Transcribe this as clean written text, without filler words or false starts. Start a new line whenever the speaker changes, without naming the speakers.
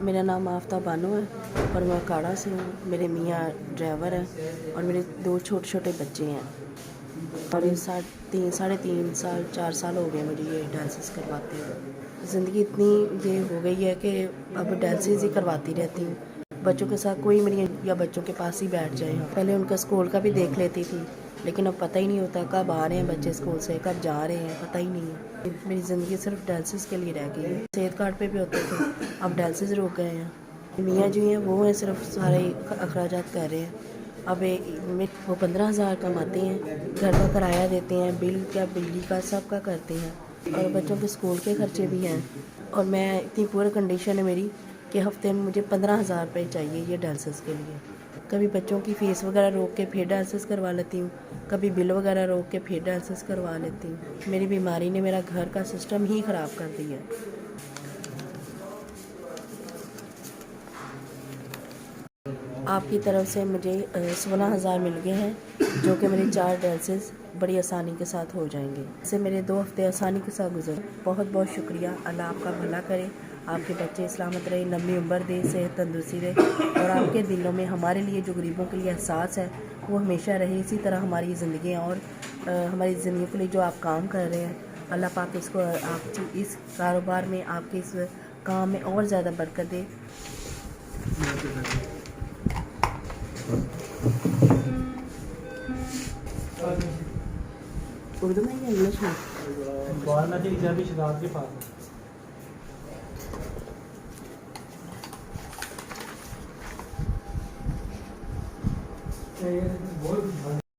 मेरा नाम आफ्ताब बानो है और मैं अखाड़ा से हूँ। मेरे मियाँ ड्राइवर हैं और मेरे 2 छोटे छोटे बच्चे हैं और ये साढ़े तीन साल 4 साल हो गए मुझे ये डायलिसिस करवाते हुए। ज़िंदगी इतनी ये हो गई है कि अब डायलिसिस ही करवाती रहती हूँ। बच्चों के साथ कोई मेरी या बच्चों के पास ही बैठ जाए। पहले उनका स्कूल का भी देख लेती थी, लेकिन अब पता ही नहीं होता कब आ रहे हैं बच्चे स्कूल से, कब जा रहे हैं, पता ही नहीं है। मेरी ज़िंदगी सिर्फ डायलिसिस के लिए रह गई है। सेहत कार्ड पे भी होते थे, अब डायलिसिस रुक गए हैं। मियाँ जो हैं वो हैं सिर्फ सारे अखराजात कर रहे हैं। अब वो 15,000 कमाते हैं, घर का किराया देते हैं, बिल का बिजली का सब का करते हैं और बच्चों के स्कूल के खर्चे भी हैं। और मैं इतनी पुअर कंडीशन है मेरी कि हफ्ते में मुझे 15,000 रुपये चाहिए ये डायलिसिस के लिए। कभी बच्चों की फ़ीस वगैरह रोक के फिर डायलिसिस करवा लेती हूँ, कभी बिल वगैरह रोक के फिर डायलिसिस करवा लेती हूँ। मेरी बीमारी ने मेरा घर का सिस्टम ही ख़राब कर दिया है। आपकी तरफ से मुझे 16,000 मिल गए हैं, जो कि मेरे 4 डायलिसिस बड़ी आसानी के साथ हो जाएंगे। इससे मेरे 2 हफ्ते आसानी के साथ गुजरे। बहुत बहुत शुक्रिया। अल्लाह आपका भला करे, आपके बच्चे सलामत रहे, लंबी उम्र दे, सेहत तंदुरुस्ती रहे और आपके दिलों में हमारे लिए जो गरीबों के लिए एहसास है वो हमेशा रहे। इसी तरह हमारी ज़िंदगी और हमारी ज़िंदगी के लिए जो आप काम कर रहे हैं, अल्लाह पाक इसको आप इस कारोबार में, आपके इस काम में और ज़्यादा बरकत दे। उर्दू में या इंग्लिश में? के पास बहुत